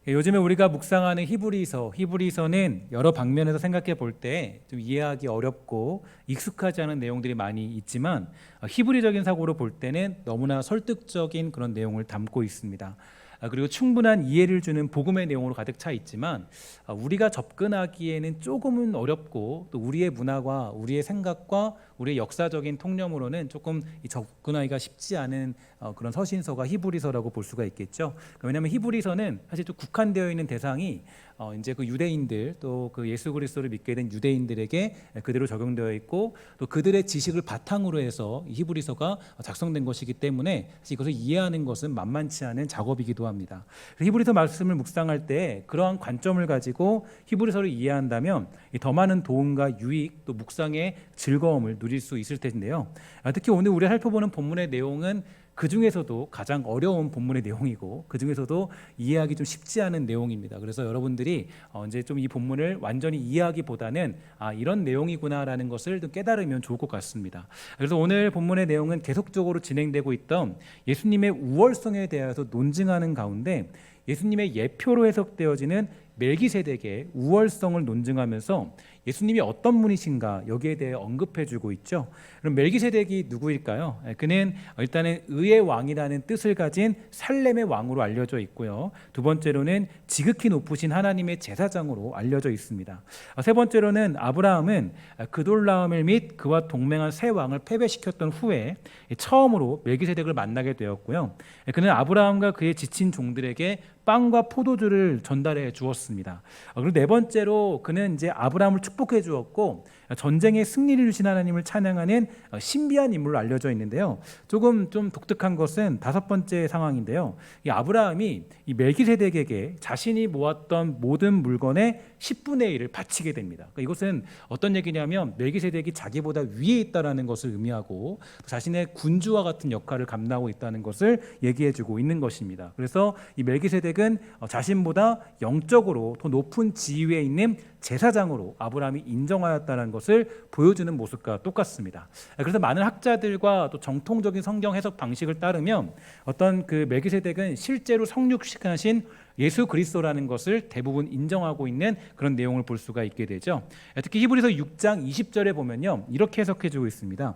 요즘에 우리가 묵상하는 히브리서는 여러 방면에서 생각해 볼 때 좀 이해하기 어렵고 익숙하지 않은 내용들이 많이 있지만 히브리적인 사고로 볼 때는 너무나 설득적인 그런 내용을 담고 있습니다. 그리고 충분한 이해를 주는 복음의 내용으로 가득 차 있지만 우리가 접근하기에는 조금은 어렵고 또 우리의 문화와 우리의 생각과 우리의 역사적인 통념으로는 조금 접근하기가 쉽지 않은 그런 서신서가 히브리서라고 볼 수가 있겠죠. 왜냐하면 히브리서는 사실 좀 국한되어 있는 대상이 이제 그 유대인들 또 그 예수 그리스도를 믿게 된 유대인들에게 그대로 적용되어 있고 또 그들의 지식을 바탕으로 해서 이 히브리서가 작성된 것이기 때문에 사실 이것을 이해하는 것은 만만치 않은 작업이기도 합니다. 히브리서 말씀을 묵상할 때 그러한 관점을 가지고 히브리서를 이해한다면 더 많은 도움과 유익 또 묵상의 즐거움을 누릴 수 있을 텐데요. 특히 오늘 우리가 살펴보는 본문의 내용은 그 중에서도 가장 어려운 본문의 내용이고 그 중에서도 이해하기 좀 쉽지 않은 내용입니다. 그래서 여러분들이 이제 좀 이 본문을 완전히 이해하기보다는 이런 내용이구나라는 것을 좀 깨달으면 좋을 것 같습니다. 그래서 오늘 본문의 내용은 계속적으로 진행되고 있던 예수님의 우월성에 대해서 논증하는 가운데 예수님의 예표로 해석되어지는 멜기세덱의 우월성을 논증하면서 예수님이 어떤 분이신가 여기에 대해 언급해주고 있죠. 그럼 멜기세덱이 누구일까요? 그는 일단은 의의 왕이라는 뜻을 가진 살렘의 왕으로 알려져 있고요. 두 번째로는 지극히 높으신 하나님의 제사장으로 알려져 있습니다. 세 번째로는 아브라함은 그돌라오멜 및 그와 동맹한 세 왕을 패배시켰던 후에 처음으로 멜기세덱을 만나게 되었고요. 그는 아브라함과 그의 지친 종들에게 빵과 포도주를 전달해 주었습니다. 그리고 네 번째로 그는 이제 아브라함을 축복해 주었고 전쟁에 승리를 주신 하나님을 찬양하는 신비한 인물로 알려져 있는데요. 조금 좀 독특한 것은 다섯 번째 상황인데요. 이 아브라함이 이 멜기세덱에게 자신이 모았던 모든 물건의 10분의 1을 바치게 됩니다. 그러니까 이것은 어떤 얘기냐면 멜기세덱이 자기보다 위에 있다라는 것을 의미하고 자신의 군주와 같은 역할을 감당하고 있다는 것을 얘기해주고 있는 것입니다. 그래서 이 멜기세덱은 자신보다 영적으로 더 높은 지위에 있는 제사장으로 아브라함이 인정하였다는 것을 보여주는 모습과 똑같습니다. 그래서 많은 학자들과 또 정통적인 성경 해석 방식을 따르면 어떤 그 멜기세덱은 실제로 성육신하신 예수 그리스도라는 것을 대부분 인정하고 있는 그런 내용을 볼 수가 있게 되죠. 특히 히브리서 6장 20절에 보면요, 이렇게 해석해주고 있습니다.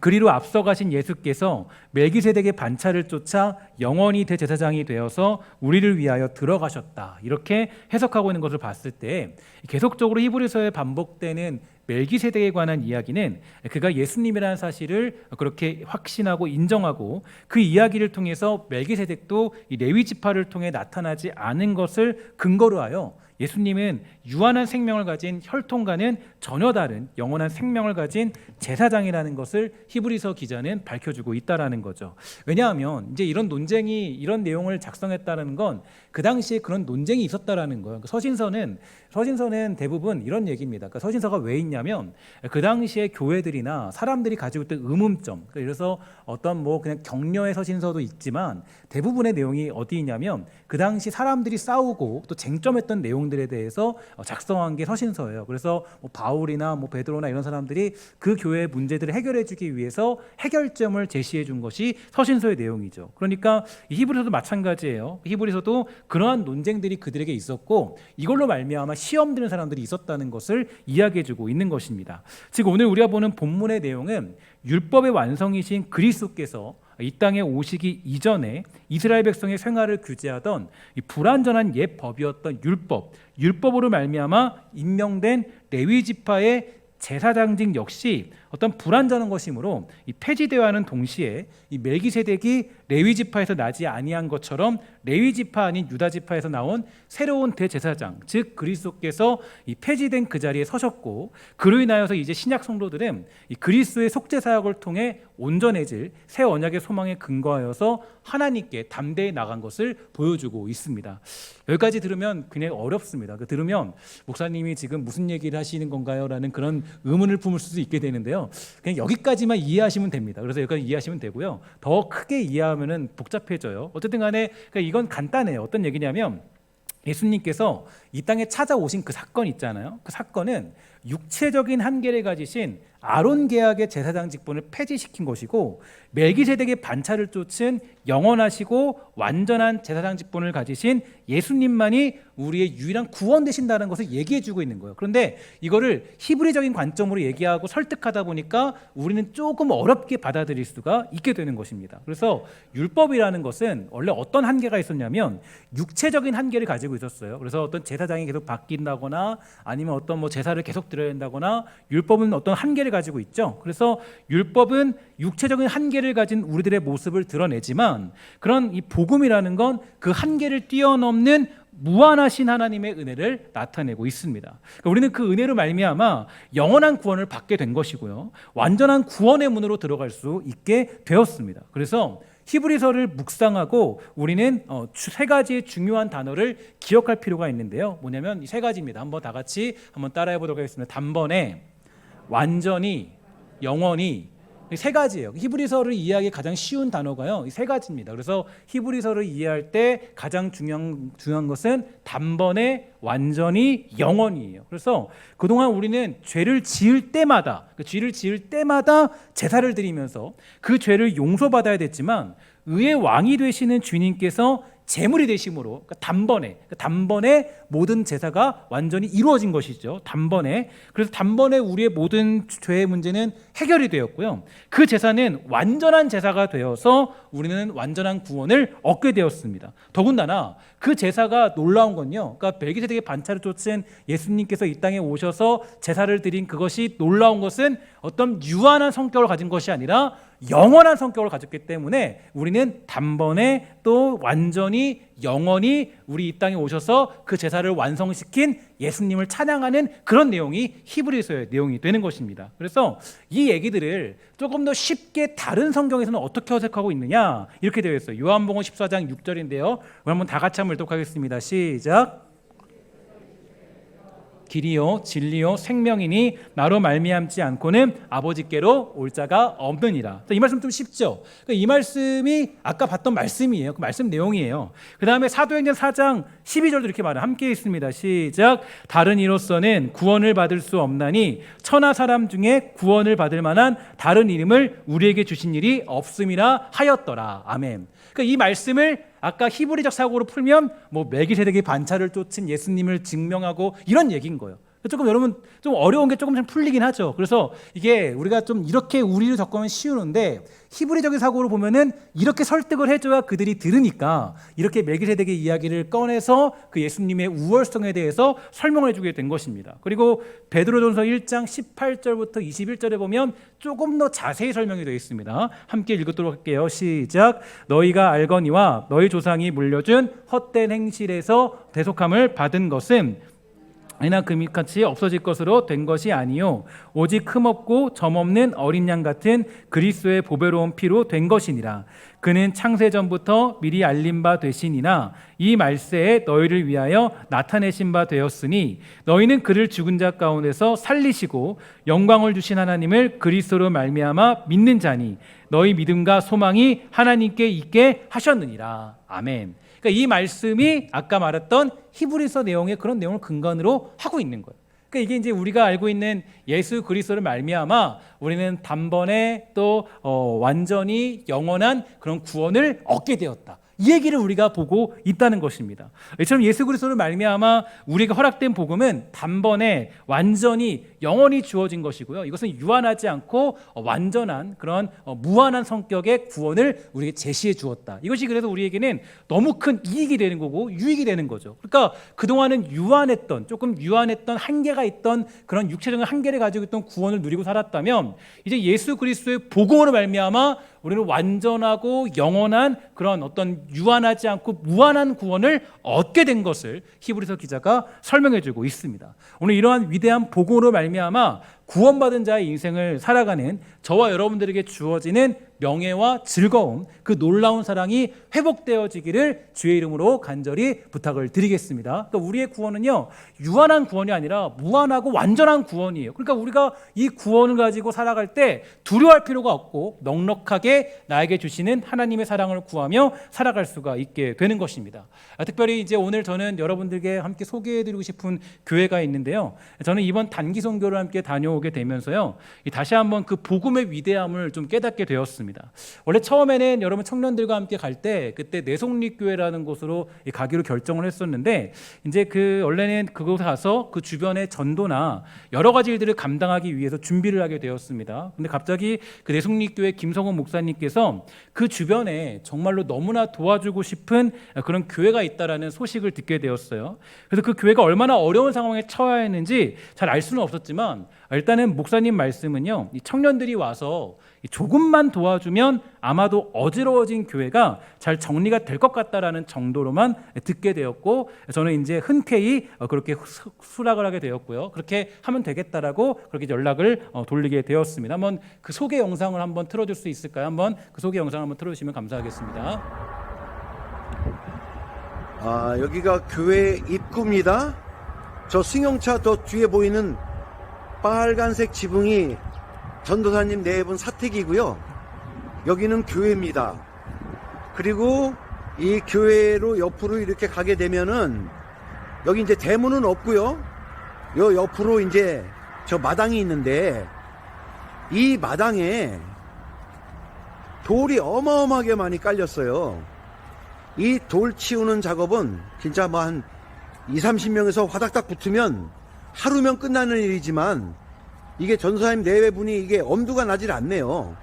그리로 앞서가신 예수께서 멜기세덱의 반차를 쫓아 영원히 대제사장이 되어서 우리를 위하여 들어가셨다, 이렇게 해석하고 있는 것을 봤을 때 계속적으로 히브리서에 반복되는 멜기세덱에 관한 이야기는 그가 예수님이라는 사실을 그렇게 확신하고 인정하고 그 이야기를 통해서 멜기세덱도 이 레위 지파를 통해 나타나지 않은 것을 근거로 하여 예수님은 유한한 생명을 가진 혈통과는 전혀 다른 영원한 생명을 가진 제사장이라는 것을 히브리서 기자는 밝혀주고 있다라는 거죠. 왜냐하면 이제 이런 논쟁이 이런 내용을 작성했다는 건 그 당시에 그런 논쟁이 있었다라는 거예요. 서신서는 대부분 이런 얘기입니다. 그러니까 서신서가 왜 있냐면 그 당시에 교회들이나 사람들이 가지고 있던 의문점, 그래서 어떤 뭐 그냥 격려의 서신서도 있지만 대부분의 내용이 어디 있냐면 그 당시 사람들이 싸우고 또 쟁점했던 내용들에 대해서 작성한 게 서신서예요. 그래서 뭐 바울이나 뭐 베드로나 이런 사람들이 그 교회의 문제들을 해결해주기 위해서 해결점을 제시해준 것이 서신서의 내용이죠. 그러니까 이 히브리서도 마찬가지예요. 히브리서도 그러한 논쟁들이 그들에게 있었고 이걸로 말미암아 시험 드는 사람들이 있었다는 것을 이야기해주고 있는 것입니다. 즉 오늘 우리가 보는 본문의 내용은 율법의 완성이신 그리스도께서 이 땅에 오시기 이전에 이스라엘 백성의 생활을 규제하던 이 불완전한 옛 법이었던 율법으로 말미암아 임명된 레위 지파의 제사장직 역시 어떤 불완전한 것이므로 이 폐지되어 하는 동시에 이 멜기세덱이 레위 지파에서 나지 아니한 것처럼 레위 지파 아닌 유다 지파에서 나온 새로운 대제사장, 즉 그리스도께서 이 폐지된 그 자리에 서셨고 그로 인하여서 이제 신약 성도들은 이 그리스도의 속죄 사역을 통해 온전해질 새 언약의 소망에 근거하여서 하나님께 담대히 나간 것을 보여주고 있습니다. 여기까지 들으면 그냥 어렵습니다. 들으면 목사님이 지금 무슨 얘기를 하시는 건가요? 라는 그런 의문을 품을 수도 있게 되는데요. 그냥 여기까지만 이해하시면 됩니다. 그래서 여기까지 이해하시면 되고요. 더 크게 이해하면은 복잡해져요. 어쨌든 간에 이건 간단해요. 어떤 얘기냐면 예수님께서 이 땅에 찾아오신 그 사건 있잖아요. 그 사건은 육체적인 한계를 가지신 아론 계약의 제사장 직분을 폐지시킨 것이고, 멜기세덱의 반차를 쫓은 영원하시고 완전한 제사장 직분을 가지신 예수님만이 우리의 유일한 구원 되신다는 것을 얘기해주고 있는 거예요. 그런데 이거를 히브리적인 관점으로 얘기하고 설득하다 보니까 우리는 조금 어렵게 받아들일 수가 있게 되는 것입니다. 그래서 율법이라는 것은 원래 어떤 한계가 있었냐면 육체적인 한계를 가지고 있었어요. 그래서 어떤 제사장이 계속 바뀐다거나 아니면 어떤 뭐 제사를 계속 드려야 된다거나, 율법은 어떤 한계를 가지고 있죠. 그래서 율법은 육체적인 한계를 가진 우리들의 모습을 드러내지만, 그런 이 복음이라는 건 그 한계를 뛰어넘는 무한하신 하나님의 은혜를 나타내고 있습니다. 그러니까 우리는 그 은혜로 말미암아 영원한 구원을 받게 된 것이고요, 완전한 구원의 문으로 들어갈 수 있게 되었습니다. 그래서 히브리서를 묵상하고 우리는 세 가지의 중요한 단어를 기억할 필요가 있는데요. 뭐냐면 이 세 가지입니다. 한번 다 같이 한번 따라해 보도록 하겠습니다. 단번에, 완전히, 영원히. 이 세 가지예요. 히브리서를 이해하기 가장 쉬운 단어가요, 이 세 가지입니다. 그래서 히브리서를 이해할 때 가장 중요한 것은 단번에, 완전히, 영원히예요. 그래서 그동안 우리는 죄를 지을 때마다 제사를 드리면서 그 죄를 용서받아야 됐지만, 의의 왕이 되시는 주님께서 제물이 되심으로, 단번에 모든 제사가 완전히 이루어진 것이죠. 단번에. 그래서 단번에 우리의 모든 죄의 문제는 해결이 되었고요, 그 제사는 완전한 제사가 되어서 우리는 완전한 구원을 얻게 되었습니다. 더군다나 그 제사가 놀라운 건요, 그러니까 멜기세덱의 반차를 쫓은 예수님께서 이 땅에 오셔서 제사를 드린 그것이 놀라운 것은 어떤 유한한 성격을 가진 것이 아니라 영원한 성격을 가졌기 때문에 우리는 단번에 또 완전히, 영원히 우리 이 땅에 오셔서 그 제사를 완성시킨 예수님을 찬양하는 그런 내용이 히브리서의 내용이 되는 것입니다. 그래서 이 얘기들을 조금 더 쉽게 다른 성경에서는 어떻게 해석하고 있느냐, 이렇게 되어 있어요. 요한복음 14장 6절인데요. 한번 다 같이 한번 읽도록 시작. 길이요 진리요 생명이니 나로 말미암지 않고는 아버지께로 올 자가 없느니라. 이 말씀 좀 쉽죠? 이 말씀이 아까 봤던 말씀이에요. 그 말씀 내용이에요. 그 다음에 사도행전 4장 12절도 이렇게 말해요. 함께 있습니다. 시작. 다른 이로서는 구원을 받을 수 없나니 천하 사람 중에 구원을 받을 만한 다른 이름을 우리에게 주신 일이 없음이라 하였더라. 아멘. 그러니까 이 말씀을 아까 히브리적 사고로 풀면 멜기세덱의 반차를 쫓은 예수님을 증명하고 이런 얘기인 거예요. 조금 여러분 좀 어려운 게 조금 풀리긴 하죠. 그래서 이게 우리가 좀 이렇게 우리를 접근하면 쉬우는데, 히브리적인 사고로 보면은 이렇게 설득을 해줘야 그들이 들으니까 이렇게 멜기세덱의 이야기를 꺼내서 그 예수님의 우월성에 대해서 설명을 해주게 된 것입니다. 그리고 베드로전서 1장 18절부터 21절에 보면 조금 더 자세히 설명이 되어 있습니다. 함께 읽도록 할게요. 시작. 너희가 알거니와 너희 조상이 물려준 헛된 행실에서 대속함을 받은 것은 이나 금이같이 없어질 것으로 된 것이 아니요 오직 흠없고 점없는 어린 양 같은 그리스도의 보배로운 피로 된 것이니라. 그는 창세 전부터 미리 알린 바 되시니나 이 말세에 너희를 위하여 나타내신 바 되었으니 너희는 그를 죽은 자 가운데서 살리시고 영광을 주신 하나님을 그리스도로 말미암아 믿는 자니 너희 믿음과 소망이 하나님께 있게 하셨느니라. 아멘. 그러니까 이 말씀이 아까 말했던 히브리서 내용의 그런 내용을 근간으로 하고 있는 거예요. 그러니까 이게 이제 우리가 알고 있는 예수 그리스도를 말미암아 우리는 단번에 또 완전히 영원한 그런 구원을 얻게 되었다. 이 얘기를 우리가 보고 있다는 것입니다. 이처럼 예수 그리스도를 말미암아 우리가 허락된 복음은 단번에 완전히 영원히 주어진 것이고요. 이것은 유한하지 않고 완전한 그런 무한한 성격의 구원을 우리에게 제시해 주었다. 이것이 그래서 우리에게는 너무 큰 이익이 되는 거고 유익이 되는 거죠. 그러니까 그동안은 조금 유한했던 한계가 있던 그런 육체적인 한계를 가지고 있던 구원을 누리고 살았다면, 이제 예수 그리스도의 복음으로 말미암아 우리는 완전하고 영원한 그런 어떤 유한하지 않고 무한한 구원을 얻게 된 것을 히브리서 기자가 설명해주고 있습니다. 오늘 이러한 위대한 복음으로 말미암아 구원받은 자의 인생을 살아가는 저와 여러분들에게 주어지는 명예와 즐거움, 그 놀라운 사랑이 회복되어지기를 주의 이름으로 간절히 부탁을 드리겠습니다. 그러니까 우리의 구원은요, 유한한 구원이 아니라 무한하고 완전한 구원이에요. 그러니까 우리가 이 구원을 가지고 살아갈 때 두려워할 필요가 없고 넉넉하게 나에게 주시는 하나님의 사랑을 구하며 살아갈 수가 있게 되는 것입니다. 특별히 이제 오늘 저는 여러분들께 함께 소개해드리고 싶은 교회가 있는데요. 저는 이번 단기 선교를 함께 다녀온 다녀오게 되면서요, 다시 한번 그 복음의 위대함을 좀 깨닫게 되었습니다. 원래 처음에는 여러분 청년들과 함께 갈 때 그때 내속립교회라는 곳으로 가기로 결정을 했었는데, 이제 그 원래는 그곳에 가서 그 주변의 전도나 여러 가지 일들을 감당하기 위해서 준비를 하게 되었습니다. 근데 갑자기 그 내속립교회 김성훈 목사님께서 그 주변에 정말로 너무나 도와주고 싶은 그런 교회가 있다라는 소식을 듣게 되었어요. 그래서 그 교회가 얼마나 어려운 상황에 처해야 했는지 잘 알 수는 없었지만, 일단은 목사님 말씀은요, 이 청년들이 와서 조금만 도와주면 아마도 어지러워진 교회가 잘 정리가 될 것 같다라는 정도로만 듣게 되었고, 저는 이제 흔쾌히 그렇게 수락을 하게 되었고요. 그렇게 하면 되겠다라고 그렇게 연락을 돌리게 되었습니다. 한번 그 소개 영상을 한번 틀어줄 수 있을까요? 한번 그 소개 영상 한번 틀어주시면 감사하겠습니다. 여기가 교회 입구입니다. 저 승용차 더 뒤에 보이는 빨간색 지붕이 전도사님 네 분 사택이고요. 여기는 교회입니다. 그리고 이 교회로 옆으로 이렇게 가게 되면은 여기 이제 대문은 없고요. 요 옆으로 이제 저 마당이 있는데, 이 마당에 돌이 어마어마하게 많이 깔렸어요. 이 돌 치우는 작업은 진짜 뭐 한 20-30명에서 화닥닥 붙으면 하루면 끝나는 일이지만, 이게 전도사님 네 분이 이게 엄두가 나질 않네요.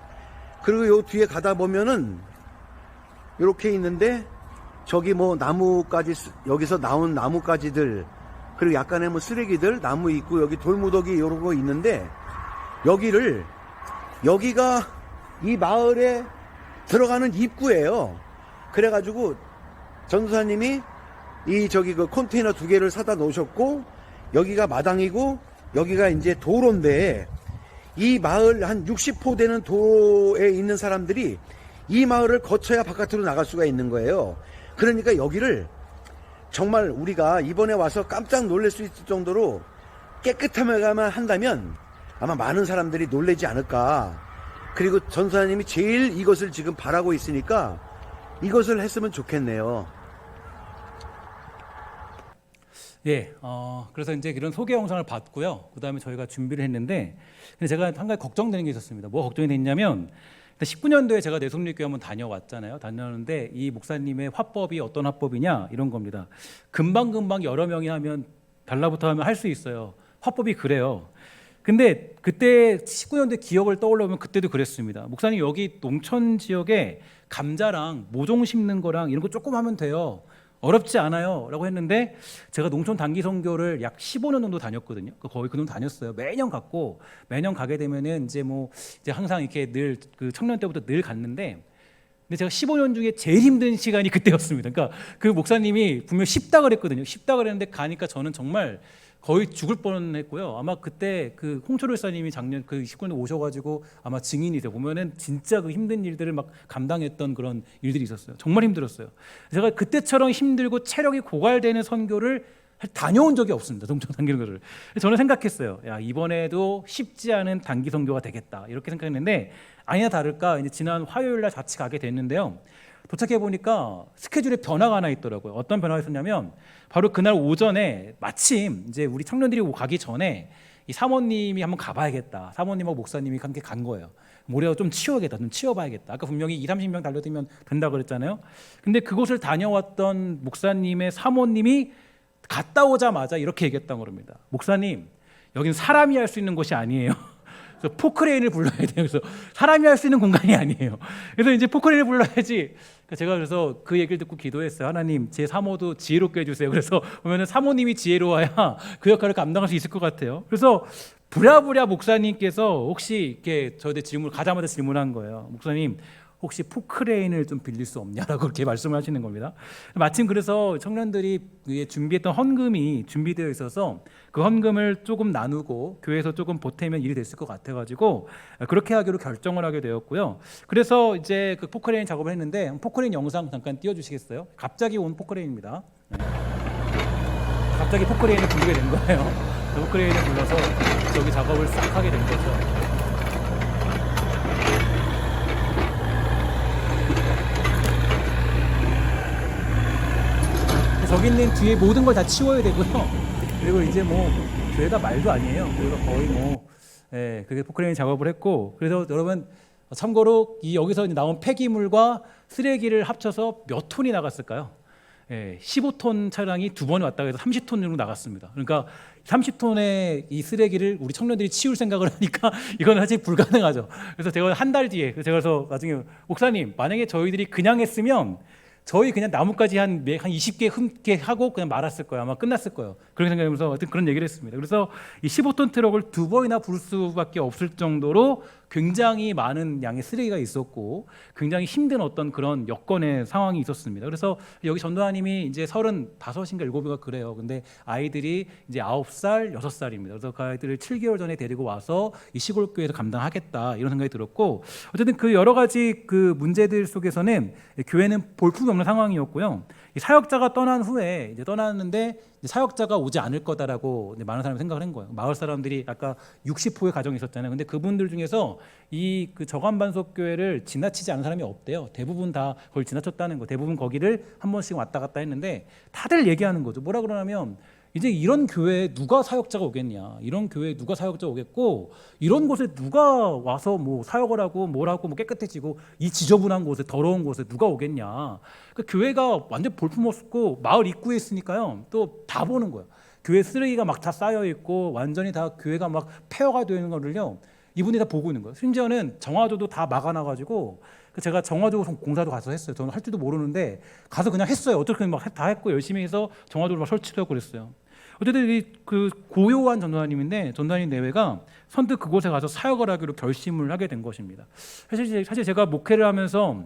그리고 요 뒤에 가다 보면은 이렇게 있는데, 저기 뭐 나무까지, 여기서 나온 나무가지들, 그리고 약간의 뭐 쓰레기들, 나무 있고 여기 돌무더기 이런 거 있는데, 여기가 이 마을에 들어가는 입구예요. 그래가지고 전도사님이 그 컨테이너 2개를 사다 놓으셨고, 여기가 마당이고 여기가 이제 도로인데, 이 마을 한 60호 되는 도로에 있는 사람들이 이 마을을 거쳐야 바깥으로 나갈 수가 있는 거예요. 그러니까 여기를 정말 우리가 이번에 와서 깜짝 놀랄 수 있을 정도로 깨끗하게만 한다면 아마 많은 사람들이 놀라지 않을까. 그리고 전사님이 제일 이것을 지금 바라고 있으니까 이것을 했으면 좋겠네요. 예, 그래서 이제 이런 소개 영상을 봤고요. 그 다음에 저희가 준비를 했는데, 근데 제가 한 가지 걱정되는 게 있었습니다. 뭐 걱정이 됐냐면, 19년도에 제가 내속립교회 한번 다녀왔잖아요. 다녔는데 이 목사님의 화법이 어떤 화법이냐, 이런 겁니다. 금방금방 여러 명이 하면, 달라붙어 하면 할 수 있어요. 화법이 그래요. 근데 그때 19년도에 기억을 떠올려보면 그때도 그랬습니다. 목사님, 여기 농촌 지역에 감자랑 모종 심는 거랑 이런 거 조금 하면 돼요. 어렵지 않아요 라고 했는데, 제가 농촌 단기 선교를 약 15년 정도 다녔거든요. 거의 그 정도 다녔어요. 매년 갔고, 매년 가게 되면은 이제 항상 이렇게 늘 그 청년 때부터 늘 갔는데, 근데 제가 15년 중에 제일 힘든 시간이 그때였습니다. 그러니까 그 목사님이 분명 쉽다 그랬거든요. 쉽다 그랬는데 가니까 저는 정말 거의 죽을 뻔했고요. 아마 그때 그 홍철 의사님이 작년 그 19년에 오셔가지고 아마 증인이 되고 보면은 진짜 그 힘든 일들을 막 감당했던 그런 일들이 있었어요. 정말 힘들었어요. 제가 그때처럼 힘들고 체력이 고갈되는 선교를 다녀온 적이 없습니다. 농촌 단기 선교를. 저는 생각했어요. 야, 이번에도 쉽지 않은 단기 선교가 되겠다, 이렇게 생각했는데, 아니나 다를까 이제 지난 화요일 날 같이 가게 됐는데요. 도착해 보니까 스케줄에 변화가 하나 있더라고요. 어떤 변화가 있었냐면, 바로 그날 오전에 마침 이제 우리 청년들이 가기 전에 이 사모님이 한번 가봐야겠다. 사모님하고 목사님이 함께 간 거예요. 모레가 좀 치워야겠다. 좀 치워봐야겠다. 아까 분명히 20-30명 달려들면 된다 그랬잖아요. 근데 그곳을 다녀왔던 목사님의 사모님이 갔다 오자마자 이렇게 얘기했던 겁니다. 목사님, 여기는 사람이 할 수 있는 곳이 아니에요. 그래서 포크레인을 불러야 돼요. 그래서 사람이 할 수 있는 공간이 아니에요. 그래서 이제 포크레인을 불러야지. 제가 그래서 그 얘기를 듣고 기도했어요. 하나님, 제 사모도 지혜롭게 해주세요. 그래서 보면은 사모님이 지혜로워야 그 역할을 감당할 수 있을 것 같아요. 그래서 부랴부랴 목사님께서 혹시 이렇게 저한테 가자마자 질문한 거예요. 목사님, 혹시 포크레인을 좀 빌릴 수 없냐라고 그렇게 말씀을 하시는 겁니다. 마침 그래서 청년들이 준비했던 헌금이 준비되어 있어서 그 헌금을 조금 나누고 교회에서 조금 보태면 일이 됐을 것 같아가지고 그렇게 하기로 결정을 하게 되었고요. 그래서 이제 그 포크레인 작업을 했는데, 포크레인 영상 잠깐 띄워주시겠어요? 갑자기 온 포크레인입니다. 갑자기 포크레인을 부르게 된 거예요. 포크레인을 불러서 저기 작업을 싹 하게 된 거죠. 저기 있는 뒤에 모든 걸 다 치워야 되고요. 그리고 이제 교회가 말도 아니에요. 교회가 거의 예, 그게 포크레인 작업을 했고, 그래서 여러분 참고로 이 여기서 이제 나온 폐기물과 쓰레기를 합쳐서 몇 톤이 나갔을까요? 예, 15톤 차량이 두 번에 왔다가 해서 30톤 정도 나갔습니다. 그러니까 30톤의 이 쓰레기를 우리 청년들이 치울 생각을 하니까 이건 사실 불가능하죠. 그래서 제가 한 달 뒤에 제가 그래서 나중에 목사님, 만약에 저희들이 그냥 했으면 저희 그냥 나뭇가지 한 20개 흠게 하고 그냥 말았을 거예요. 아마 끝났을 거예요. 그렇게 생각하면서 어떤 그런 얘기를 했습니다. 그래서 이 15톤 트럭을 두 번이나 부를 수밖에 없을 정도로 굉장히 많은 양의 쓰레기가 있었고 굉장히 힘든 어떤 그런 여건의 상황이 있었습니다. 그래서 여기 전도사님이 이제 35인가 7인가 그래요. 근데 아이들이 이제 9살, 6살입니다. 그래서 그 아이들을 7개월 전에 데리고 와서 이 시골 교회에서 감당하겠다 이런 생각이 들었고, 어쨌든 그 여러 가지 그 문제들 속에서는 교회는 볼품이 없는 상황이었고요. 이 사역자가 떠난 후에 이제 떠났는데 이제 사역자가 오지 않을 거다라고 이제 많은 사람이 생각을 한 거예요. 마을 사람들이 아까 60호의 가정이 있었잖아요. 근데 그분들 중에서 이 그 저간반석 교회를 지나치지 않은 사람이 없대요. 대부분 다 그걸 지나쳤다는 거. 대부분 거기를 한 번씩 왔다 갔다 했는데 다들 얘기하는 거죠. 뭐라 그러냐면 이제 이런 교회에 누가 사역자가 오겠냐, 이런 교회에 누가 사역자가 오겠고, 이런 곳에 누가 와서 뭐 사역을 하고 뭘 하고 뭐 깨끗해지고 이 지저분한 곳에 더러운 곳에 누가 오겠냐. 그 교회가 완전 볼품없고 마을 입구에 있으니까요. 또 다 보는 거예요. 교회 쓰레기가 막 다 쌓여 있고 완전히 다 교회가 막 폐허가 되는 거를요. 이분이 다 보고 있는 거예요. 심지어는 정화조도 다 막아놔가지고 제가 정화조 공사도 가서 했어요. 저는 할 줄도 모르는데 가서 그냥 했어요. 어떻게 막 다 했고 열심히 해서 정화조를 막 설치하고 그랬어요. 어쨌든 이 그 고요한 전도사님인데 전도사님 내외가 선뜻 그곳에 가서 사역을 하기로 결심을 하게 된 것입니다. 사실 제가 목회를 하면서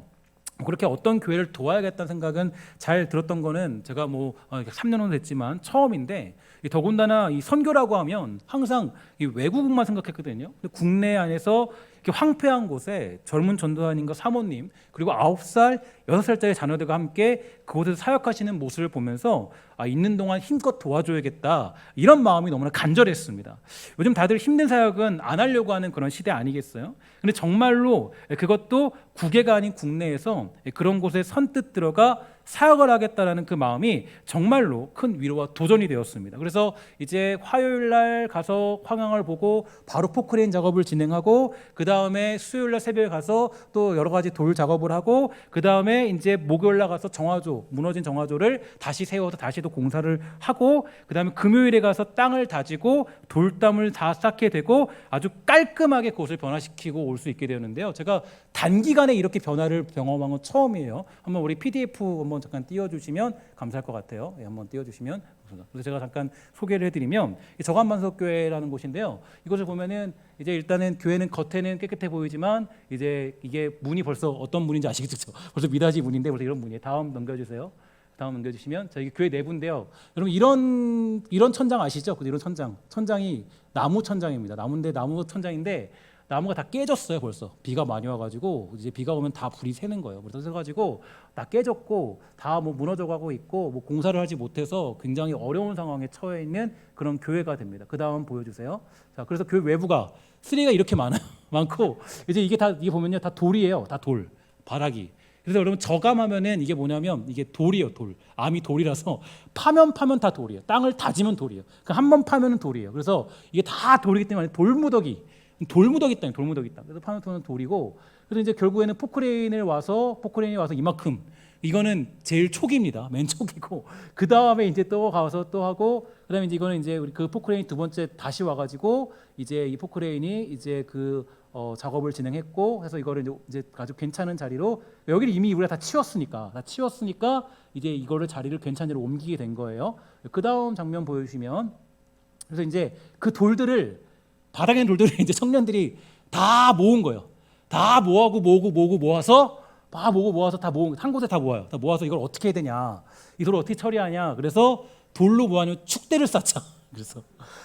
그렇게 어떤 교회를 도와야겠다는 생각은 잘 들었던 거는 제가 뭐 3년은 됐지만 처음인데, 더군다나 이 선교라고 하면 항상 이 외국만 생각했거든요. 근데 국내 안에서 이렇게 황폐한 곳에 젊은 전도사님과 사모님 그리고 9살, 6살짜리 자녀들과 함께 그곳에서 사역하시는 모습을 보면서 있는 동안 힘껏 도와줘야겠다 이런 마음이 너무나 간절했습니다. 요즘 다들 힘든 사역은 안 하려고 하는 그런 시대 아니겠어요? 근데 정말로 그것도 국외가 아닌 국내에서 그런 곳에 선뜻 들어가 사역을 하겠다라는 그 마음이 정말로 큰 위로와 도전이 되었습니다. 그래서 이제 화요일 날 가서 황양을 보고 바로 포크레인 작업을 진행하고, 그 다음에 수요일 날 새벽에 가서 또 여러 가지 돌 작업을 하고, 그 다음에 이제 목요일 날 가서 정화조, 무너진 정화조를 다시 세워서 다시 또 공사를 하고, 그 다음에 금요일에 가서 땅을 다지고 돌담을 다 쌓게 되고 아주 깔끔하게 그곳을 변화시키고 올 수 있게 되었는데요. 제가 단기간에 이렇게 변화를 경험한 건 처음이에요. 한번 우리 PDF 한번 잠깐 띄워주시면 감사할 것 같아요. 예, 한번 띄워주시면. 그래서 제가 잠깐 소개를 해드리면 저간반석 교회라는 곳인데요. 이곳을 보면은 이제 일단은 교회는 겉에는 깨끗해 보이지만 이제 이게 문이 벌써 어떤 문인지 아시겠죠? 벌써 미닫이 문인데 벌써 이런 문이에요. 다음 넘겨주세요. 다음 넘겨주시면 저희 교회 내부인데요. 여러분 이런 천장 아시죠? 이런 천장이 나무 천장입니다. 나무 천장인데 나무가 다 깨졌어요. 벌써 비가 많이 와가지고 이제 비가 오면 다 불이 새는 거예요. 그래서 가지고 다 깨졌고 다 뭐 무너져가고 있고 뭐 공사를 하지 못해서 굉장히 어려운 상황에 처해 있는 그런 교회가 됩니다. 그 다음 보여주세요. 자, 그래서 교회 외부가 쓰레기가 이렇게 많아요. 많고 이제 이게 보면요 다 돌이에요. 다 돌, 바닥이. 그래서 여러분 저감하면은 이게 뭐냐면 이게 돌이에요. 돌. 암이 돌이라서 파면 다 돌이에요. 땅을 다지면 돌이에요. 한 번 파면은 돌이에요. 그래서 이게 다 돌이기 때문에 돌무더기 땅. 그래서 파면 돌이고, 그래서 이제 결국에는 포크레인이 와서 이만큼, 이거는 제일 초기입니다. 맨 초기고, 그 다음에 이제 또 가서 또 하고, 그 다음에 이제 이거는 이제 우리 그 포크레인 두 번째 다시 와가지고 이제 이 포크레인이 이제 그 작업을 진행했고, 해서 이거를 이제 아주 괜찮은 자리로, 여기를 이미 우리가 다 치웠으니까 이제 이거를 자리를 괜찮은 데로 옮기게 된 거예요. 그 다음 장면 보여주시면, 그래서 이제 그 돌들을 바닥에 있는 돌들을 이제 청년들이 다 모은 거예요. 다 모아서 다 모은 한 곳에 다 모아요. 다 모아서 이걸 어떻게 해야 되냐? 이 돌을 어떻게 처리하냐? 그래서 돌로 뭐하냐면 축대를 쌓자. 그래서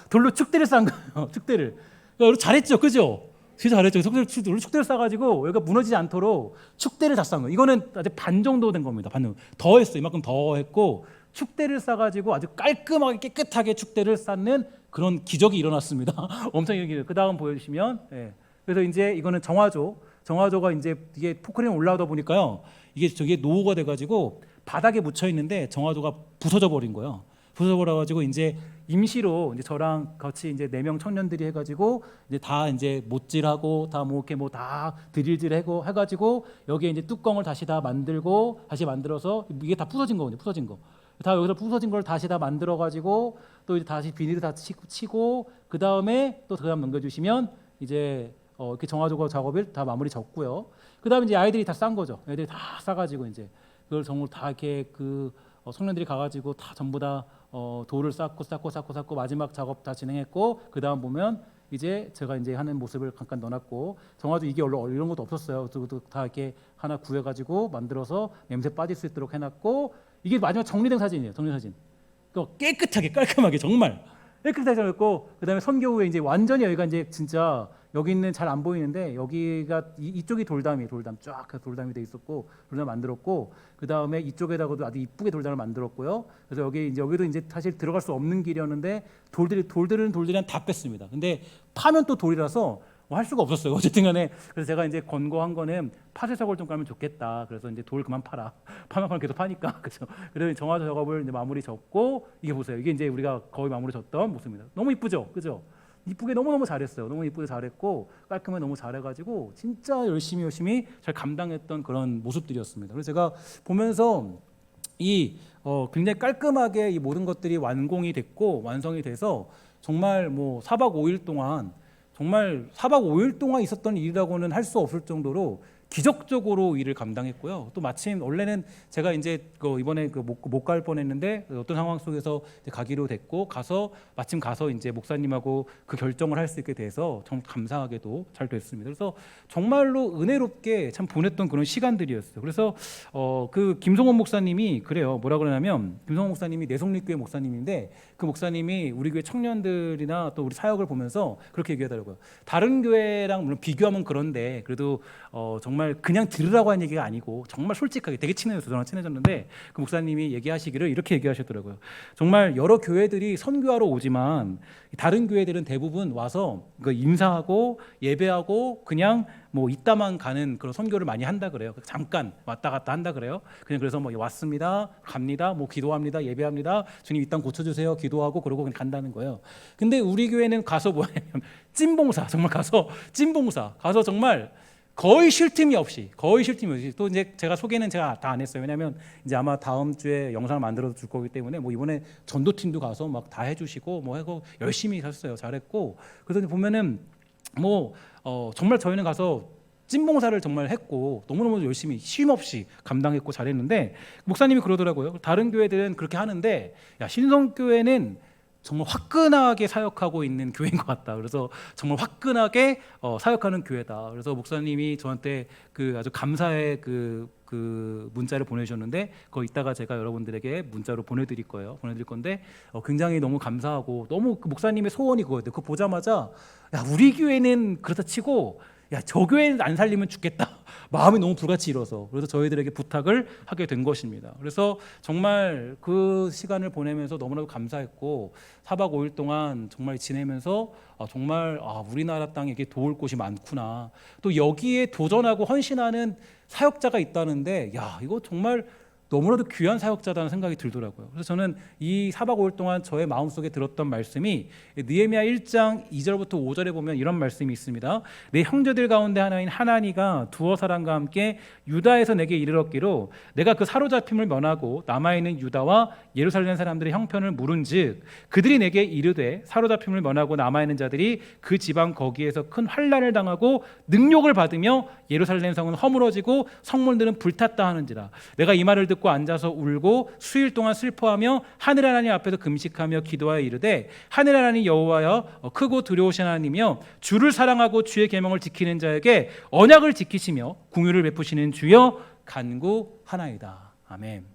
돌로 축대를 쌓은 거예요. 축대를. 그러니까 잘했죠, 그죠? 진짜 잘했죠. 돌로 축대를 쌓아가지고 여기가 무너지지 않도록 축대를 다 쌓은 거예요. 이거는 아주 반 정도 된 겁니다. 더 했어요. 이만큼 더 했고 축대를 쌓아가지고 아주 깔끔하게 깨끗하게 축대를 쌓는 그런 기적이 일어났습니다. 엄청 기적. 그 다음 보여주시면, 예. 그래서 이제 이거는 정화조가 이제 이게 포크레인 올라오다 보니까요, 이게 저게 노후가 돼가지고 바닥에 묻혀 있는데 정화조가 부서져 버린 거예요. 부서적으로 가지고 이제 임시로 이제 저랑 같이 이제 4명 청년들이 해가지고 이제 다 이제 못질하고 다 뭐 이렇게 뭐 다 드릴질하고 해가지고 여기에 이제 뚜껑을 다시 다 만들고 다시 만들어서 이게 다 부서진 거거든요. 부서진 거. 다 여기서 부서진 걸 다시 다 만들어 가지고 또 이제 다시 비닐을 다 치고 그 다음에 또 그다음 넘겨주시면 이제 이렇게 정화조거 작업을 다 마무리 졌고요. 그 다음에 이제 아이들이 다 싼 거죠. 애들이 다 싸가지고 이제 그걸 전부 다 이렇게 그 청년들이 가가지고 다 전부 다 돌을 쌓고 마지막 작업 다 진행했고 그 다음 보면 이제 제가 이제 하는 모습을 잠깐 넣어놨고 정화조 이게 원래 이런 것도 없었어요. 그것도 다 이렇게 하나 구해가지고 만들어서 냄새 빠질 수 있도록 해놨고 이게 마지막 정리된 사진이에요. 정리 사진. 깨끗하게 깔끔하게 정말 깨끗하게 했고 그다음에 선교 후에 이제 완전히 여기가 이제 진짜 여기 있는 잘 안 보이는데 여기가 이쪽이 돌담이에요. 돌담 쫙 돌담이 돼 있었고 돌담 만들었고 그 다음에 이쪽에다가도 아주 이쁘게 돌담을 만들었고요. 그래서 여기도 이제 사실 들어갈 수 없는 길이었는데 돌들은 다 뺐습니다. 근데 파면 또 돌이라서 뭐 할 수가 없었어요. 어쨌든간에 그래서 제가 이제 권고한 거는 파쇄석을 좀 깔면 좋겠다. 그래서 이제 돌 그만 팔아. 파면 계속 파니까 그래서 정화조 작업을 이제 마무리 졌고 이게 보세요. 이게 이제 우리가 거의 마무리 졌던 모습입니다. 너무 이쁘죠, 그죠? 이쁘게 너무너무 잘했어요. 너무 이쁘게 잘했고 깔끔하게 너무 잘해가지고 진짜 열심히 잘 감당했던 그런 모습들이었습니다. 그래서 제가 보면서 이 굉장히 깔끔하게 이 모든 것들이 완공이 됐고 완성이 돼서 정말 뭐 4박 5일 동안 정말 4박 5일 동안 있었던 일이라고는 할 수 없을 정도로 기적적으로 일을 감당했고요. 또 마침 원래는 제가 이제 이번에 못 갈 뻔했는데 어떤 상황 속에서 이제 가기로 됐고 마침 가서 이제 목사님하고 그 결정을 할 수 있게 돼서 정말 감사하게도 잘 됐습니다. 그래서 정말로 은혜롭게 참 보냈던 그런 시간들이었어요. 그래서 그 김성원 목사님이 그래요. 뭐라 그러냐면 김성원 목사님이 내성립교회 목사님인데 그 목사님이 우리 교회 청년들이나 또 우리 사역을 보면서 그렇게 얘기하더라고요. 다른 교회랑 물론 비교하면 그런데 그래도 정말 그냥 들으라고 한 얘기가 아니고 정말 솔직하게 되게 친해졌어요. 저랑 친해졌는데 그 목사님이 얘기하시기를 이렇게 얘기하셨더라고요. 정말 여러 교회들이 선교하러 오지만 다른 교회들은 대부분 와서 인사하고 예배하고 그냥 뭐 이따만 가는 그런 선교를 많이 한다 그래요. 잠깐 왔다 갔다 한다 그래요. 그냥 그래서 뭐 왔습니다, 갑니다, 뭐 기도합니다, 예배합니다. 주님 이 땅 고쳐주세요, 기도하고 그러고 그냥 간다는 거예요. 근데 우리 교회는 가서 뭐냐면 찐봉사 정말 가서 찐봉사 가서 정말 거의 쉴 틈이 없이 또 이제 제가 소개는 제가 다 안 했어요. 왜냐하면 이제 아마 다음 주에 영상을 만들어 줄 거기 때문에 뭐 이번에 전도팀도 가서 막 다 해주시고 뭐 하고 열심히 하셨어요. 잘했고 그래서 보면은 뭐 정말 저희는 가서 찐봉사를 정말 했고 너무너무 열심히 쉼 없이 감당했고 잘했는데 목사님이 그러더라고요. 다른 교회들은 그렇게 하는데 야 신성교회는 정말 화끈하게 사역하고 있는 교회인 것 같다. 그래서 정말 화끈하게 사역하는 교회다. 그래서 목사님이 저한테 그 아주 감사의 그 문자를 보내주셨는데 그거 이따가 제가 여러분들에게 문자로 보내드릴 건데 굉장히 너무 감사하고 너무 그 목사님의 소원이 그거였대요. 그거 보자마자 야 우리 교회는 그렇다 치고 야 저 교회는 안 살리면 죽겠다. 마음이 너무 불같이 일어서 그래서 저희들에게 부탁을 하게 된 것입니다. 그래서 정말 그 시간을 보내면서 너무나도 감사했고 4박 5일 동안 정말 지내면서 정말 우리나라 땅에 이게 도울 곳이 많구나. 또 여기에 도전하고 헌신하는 사역자가 있다는데 야 이거 정말 너무나도 귀한 사역자다는 생각이 들더라고요. 그래서 저는 이 4박 5일 동안 저의 마음속에 들었던 말씀이 느헤미야 1장 2절부터 5절에 보면 이런 말씀이 있습니다. 내 형제들 가운데 하나인 하나니가 두어 사람과 함께 유다에서 내게 이르렀기로 내가 그 사로잡힘을 면하고 남아있는 유다와 예루살렘 사람들의 형편을 물은즉 그들이 내게 이르되 사로잡힘을 면하고 남아있는 자들이 그 지방 거기에서 큰 환난을 당하고 능욕을 받으며 예루살렘 성은 허물어지고 성문들은 불탔다 하는지라. 내가 이 말을 듣고 앉아서 울고 수일 동안 슬퍼하며 하늘 하나님 앞에서 금식하며 기도하여 이르되 하늘 하나님 여호와여 크고 두려우신 하나님이여 주를 사랑하고 주의 계명을 지키는 자에게 언약을 지키시며 긍휼을 베푸시는 주여 간구하나이다. 아멘.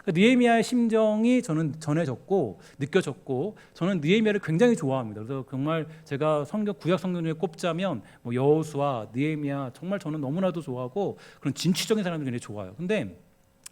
느헤미야의 심정이 저는 전해졌고 느껴졌고 저는 느헤미야를 굉장히 좋아합니다. 그래서 정말 제가 구약 성경 중에 꼽자면 뭐 여호수아, 느헤미야 정말 저는 너무나도 좋아하고 그런 진취적인 사람들 굉장히 좋아요. 근데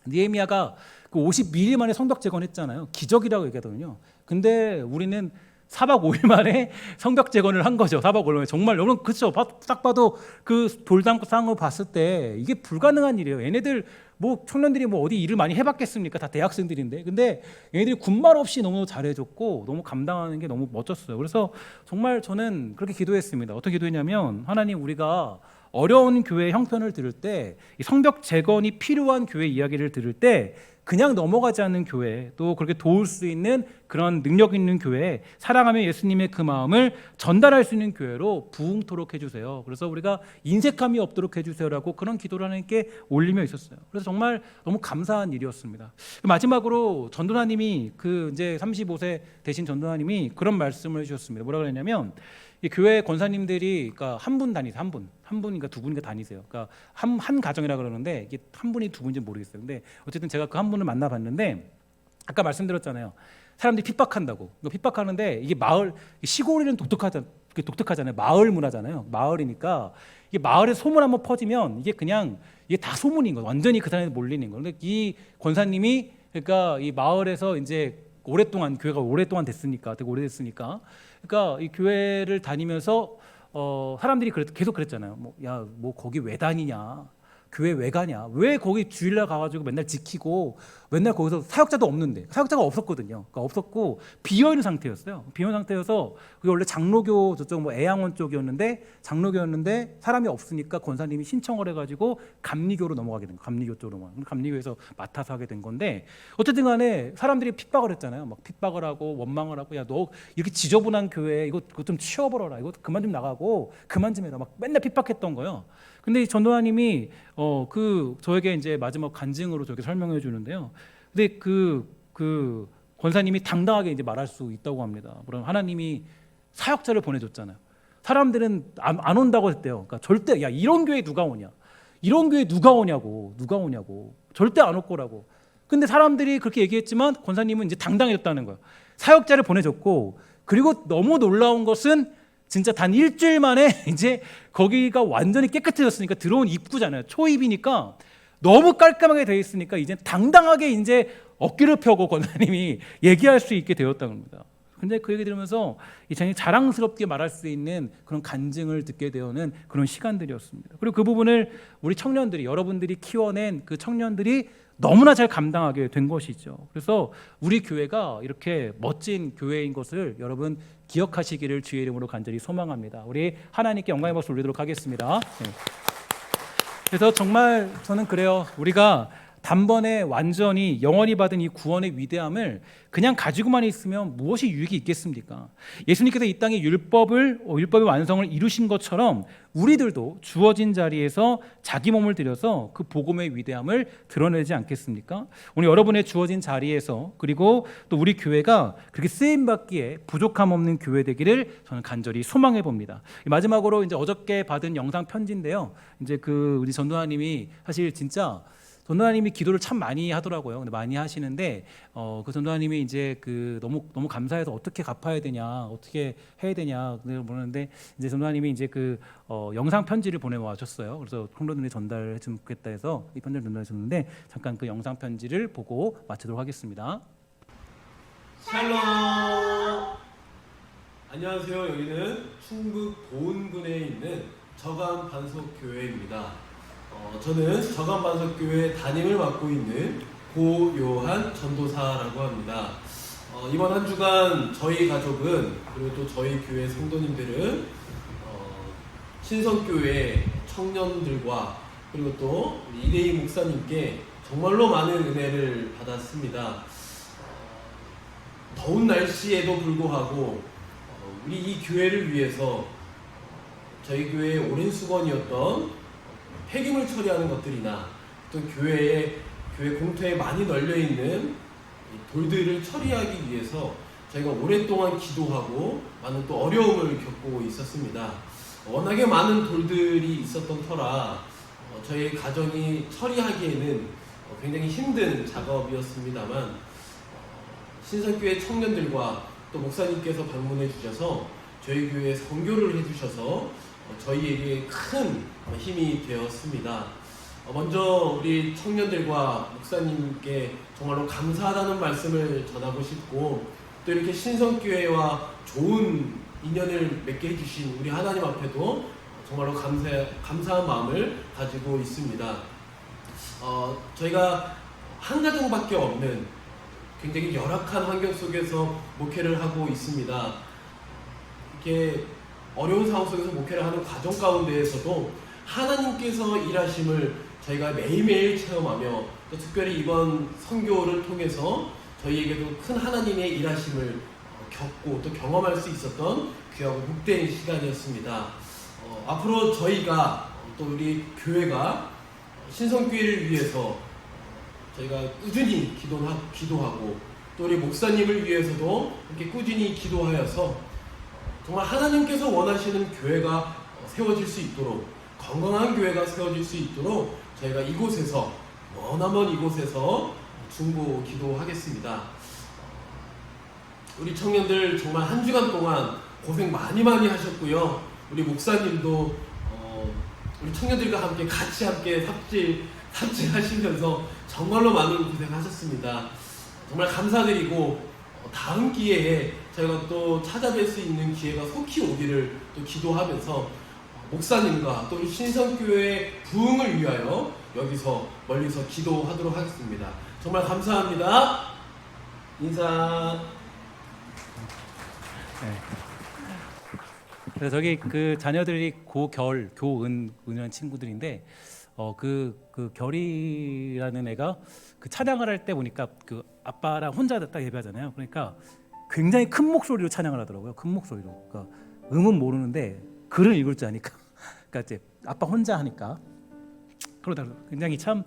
느헤미야가 그 52일 만에 성벽 재건했잖아요. 기적이라고 얘기하거든요. 근데 우리는 4박 5일 만에 성벽 재건을 한 거죠. 4박 5일 만에 정말 여러분 그렇죠. 딱 봐도 그 돌담 쌓은 거 봤을 때 이게 불가능한 일이에요. 얘네들 뭐 청년들이 뭐 어디 일을 많이 해봤겠습니까? 다 대학생들인데. 근데 얘네들이 군말 없이 너무 잘해줬고 너무 감당하는 게 너무 멋졌어요. 그래서 정말 저는 그렇게 기도했습니다. 어떻게 기도했냐면 하나님 우리가 어려운 교회 형편을 들을 때 이 성벽 재건이 필요한 교회 이야기를 들을 때 그냥 넘어가지 않는 교회, 또 그렇게 도울 수 있는 그런 능력 있는 교회, 사랑하며 예수님의 그 마음을 전달할 수 있는 교회로 부흥토록 해주세요. 그래서 우리가 인색함이 없도록 해주세요라고 그런 기도를 하나님께 올리며 있었어요. 그래서 정말 너무 감사한 일이었습니다. 마지막으로 전도사님이 그 이제 35세 되신 전도사님이 그런 말씀을 해주셨습니다. 뭐라 그랬냐면 이 교회 권사님들이 그러니까 한 분 다니세요. 한 분인가 두 분인가 다니세요. 그러니까 한 가정이라 그러는데 이게 한 분이 두 분인지 모르겠어요. 근데 어쨌든 제가 그 한 분을 만나봤는데 아까 말씀드렸잖아요. 사람들이 픽박한다고. 픽박하는데 이게 마을 시골에는 독특하잖아요. 마을 문화잖아요. 마을이니까 이게 마을에 소문 한번 퍼지면 이게 그냥 이게 다 소문인 거예요. 완전히 그 사람에 몰리는 거예요. 근데 이 권사님이 그러니까 이 마을에서 이제 오랫동안 교회가 오랫동안 됐으니까 되게 오래됐으니까 그러니까 이 교회를 다니면서 사람들이 계속 그랬잖아요. 뭐 거기 왜 다니냐? 교회 왜 가냐? 왜 거기 주일날 가가지고 맨날 지키고 맨날 거기서 사역자도 없는데 사역자가 없었거든요. 그러니까 없었고 비어 있는 상태였어요. 비어 있는 상태여서 그게 원래 장로교 저쪽 뭐 애양원 쪽이었는데 장로교였는데 사람이 없으니까 권사님이 신청을 해가지고 감리교로 넘어가게 된 거예요. 감리교 쪽으로만. 감리교에서 맡아서 하게 된 건데 어쨌든간에 사람들이 핍박을 했잖아요. 막 핍박을 하고 원망을 하고 야 너 이렇게 지저분한 교회 이거 좀 치워버려라. 이거 그만 좀 나가고 그만 좀 해라. 막 맨날 핍박했던 거예요. 근데 이 전도사님이 저에게 이제 마지막 간증으로 저렇게 설명해 주는데요. 근데 그 권사님이 당당하게 이제 말할 수 있다고 합니다. 그럼 하나님이 사역자를 보내줬잖아요. 사람들은 안 온다고 했대요. 그러니까 절대 야 이런 교회 누가 오냐? 이런 교회 누가 오냐고 절대 안 올 거라고. 근데 사람들이 그렇게 얘기했지만 권사님은 이제 당당해졌다는 거예요. 사역자를 보내줬고 그리고 너무 놀라운 것은 진짜 단 일주일 만에 이제 거기가 완전히 깨끗해졌으니까 들어온 입구잖아요. 초입이니까 너무 깔끔하게 되어 있으니까 이제 당당하게 이제 어깨를 펴고 권사님이 얘기할 수 있게 되었다는 겁니다. 근데 그 얘기 들으면서 굉장히 자랑스럽게 말할 수 있는 그런 간증을 듣게 되는 그런 시간들이었습니다. 그리고 그 부분을 우리 청년들이 여러분들이 키워낸 그 청년들이 너무나 잘 감당하게 된 것이죠. 그래서 우리 교회가 이렇게 멋진 교회인 것을 여러분 기억하시기를 주의 이름으로 간절히 소망합니다. 우리 하나님께 영광의 박수 올리도록 하겠습니다. 네. 그래서 정말 저는 그래요. 우리가 단번에 완전히 영원히 받은 이 구원의 위대함을 그냥 가지고만 있으면 무엇이 유익이 있겠습니까? 예수님께서 이 땅에 율법의 완성을 이루신 것처럼 우리들도 주어진 자리에서 자기 몸을 들여서 그 복음의 위대함을 드러내지 않겠습니까? 오늘 여러분의 주어진 자리에서 그리고 또 우리 교회가 그렇게 쓰임받기에 부족함 없는 교회 되기를 저는 간절히 소망해 봅니다. 마지막으로 이제 어저께 받은 영상 편지인데요. 이제 우리 전도사님이 사실 진짜 전도사님이 기도를 참 많이 하더라고요. 근데 많이 하시는데 그 전도사님이 이제 너무 감사해서 어떻게 갚아야 되냐, 어떻게 해야 되냐 물었는데 이제 전도사님이 이제 영상 편지를 보내와 줬어요. 그래서 성도들이 전달해 주겠다 해서 이 편지를 전달해 줬는데 잠깐 그 영상 편지를 보고 마치도록 하겠습니다. 샬롬. 안녕하세요. 여기는 충북 보은군에 있는 저감 반석교회입니다. 저는 저감 반석교회 담임을 맡고 있는 고요한 전도사라고 합니다. 이번 한 주간 저희 가족은 그리고 또 저희 교회 성도님들은 신성교회 청년들과 그리고 또 이대희 목사님께 정말로 많은 은혜를 받았습니다. 더운 날씨에도 불구하고 우리 이 교회를 위해서 저희 교회의 오랜 수건이었던 폐기물 처리하는 것들이나 또 교회 공터에 많이 널려있는 돌들을 처리하기 위해서 저희가 오랫동안 기도하고 많은 또 어려움을 겪고 있었습니다. 워낙에 많은 돌들이 있었던 터라 저희 가정이 처리하기에는 굉장히 힘든 작업이었습니다만 신성교회 청년들과 또 목사님께서 방문해 주셔서 저희 교회에 선교를 해주셔서 저희에게 큰 힘이 되었습니다. 먼저 우리 청년들과 목사님께 정말로 감사하다는 말씀을 전하고 싶고 또 이렇게 신성교회와 좋은 인연을 맺게 해주신 우리 하나님 앞에도 정말로 감사한 마음을 가지고 있습니다. 저희가 한 가정밖에 없는 굉장히 열악한 환경 속에서 목회를 하고 있습니다. 이렇게 어려운 상황 속에서 목회를 하는 과정 가운데에서도 하나님께서 일하심을 저희가 매일매일 체험하며 또 특별히 이번 선교를 통해서 저희에게도 큰 하나님의 일하심을 겪고 또 경험할 수 있었던 귀하고 복된 시간이었습니다. 앞으로 저희가 또 우리 교회가 신성교회를 위해서 저희가 꾸준히 기도하고 또 우리 목사님을 위해서도 이렇게 꾸준히 기도하여서 정말 하나님께서 원하시는 교회가 세워질 수 있도록, 건강한 교회가 세워질 수 있도록 저희가 이곳에서, 머나먼 이곳에서 중보 기도하겠습니다. 우리 청년들 정말 한 주간 동안 고생 많이 하셨고요. 우리 목사님도 우리 청년들과 같이 함께 삽질하시면서 정말로 많은 고생하셨습니다. 정말 감사드리고 다음 기회에 저희가 또 찾아뵐 수 있는 기회가 속히 오기를 또 기도하면서 목사님과 또 우리 신성교회의 부흥을 위하여 여기서 멀리서 기도하도록 하겠습니다. 정말 감사합니다. 인사. 네. 그래서 저기 그 자녀들이 교은이라는 친구들인데 그 결이라는 애가 그 찬양을 할 때 보니까 그 아빠랑 혼자 딱 예배하잖아요. 그러니까 굉장히 큰 목소리로 찬양을 하더라고요. 큰 목소리로. 그러니까 음은 모르는데 글을 읽을 줄 아니까. 그러니까 이제 아빠 혼자 하니까 그러다 굉장히 참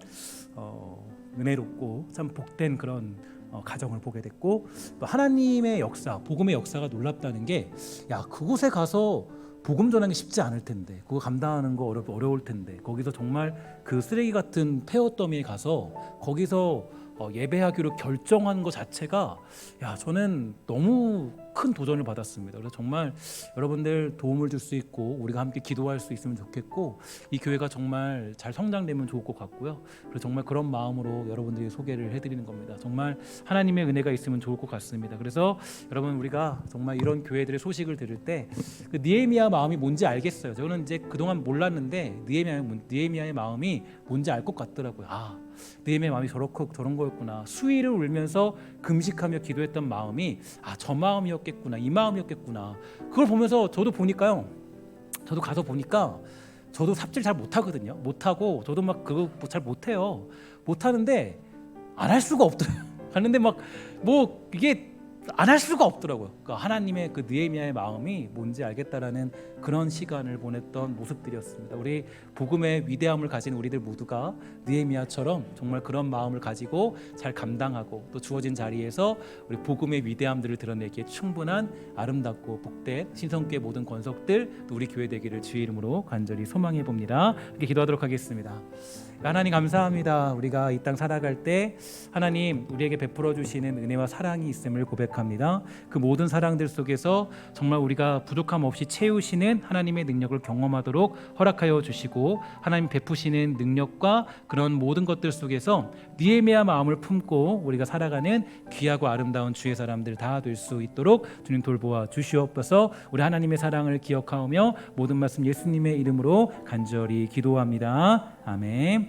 은혜롭고 참 복된 그런 가정을 보게 됐고, 또 하나님의 역사, 복음의 역사가 놀랍다는 게, 야, 그곳에 가서 복음 전하는 게 쉽지 않을 텐데, 그거 감당하는 거 어려울 텐데, 거기서 정말 그 쓰레기 같은 폐허 더미에 가서 거기서 예배하기로 결정한 것 자체가, 야, 저는 너무 큰 도전을 받았습니다. 그래서 정말 여러분들 도움을 줄 수 있고 우리가 함께 기도할 수 있으면 좋겠고, 이 교회가 정말 잘 성장되면 좋을 것 같고요. 그래서 정말 그런 마음으로 여러분들이 소개를 해드리는 겁니다. 정말 하나님의 은혜가 있으면 좋을 것 같습니다. 그래서 여러분, 우리가 정말 이런 교회들의 소식을 들을 때 그 느헤미야 마음이 뭔지 알겠어요. 저는 이제 그동안 몰랐는데 느헤미야의 마음이 뭔지 알 것 같더라고요. 느헤미야의 마음이 저런 거였구나. 수위를 울면서 금식하며 기도했던 마음이 저 마음이었겠구나, 이 마음이었겠구나. 그걸 보면서 저도 가서 보니까 저도 삽질 잘 못하거든요. 못하고 저도 막 그거 잘 못해요. 못하는데 안 할 수가 없더라고요. 하는데 막 뭐 이게 안 할 수가 없더라고요. 그러니까 하나님의 그 느헤미야의 마음이 뭔지 알겠다라는 그런 시간을 보냈던 모습들이었습니다. 우리 복음의 위대함을 가진 우리들 모두가 느헤미야처럼 정말 그런 마음을 가지고 잘 감당하고 또 주어진 자리에서 우리 복음의 위대함들을 드러내기에 충분한 아름답고 복된 신성교회 모든 권속들, 또 우리 교회 되기를 주의 이름으로 간절히 소망해 봅니다. 이렇게 기도하도록 하겠습니다. 하나님 감사합니다. 우리가 이 땅 살아갈 때 하나님 우리에게 베풀어 주시는 은혜와 사랑이 있음을 고백합니다. 그 모든 사랑들 속에서 정말 우리가 부족함 없이 채우시는 하나님의 능력을 경험하도록 허락하여 주시고, 하나님 베푸시는 능력과 그런 모든 것들 속에서 느헤미야 마음을 품고 우리가 살아가는 귀하고 아름다운 주의 사람들 다 될 수 있도록 주님 돌보아 주시옵소서. 우리 하나님의 사랑을 기억하며 모든 말씀 예수님의 이름으로 간절히 기도합니다. 아멘.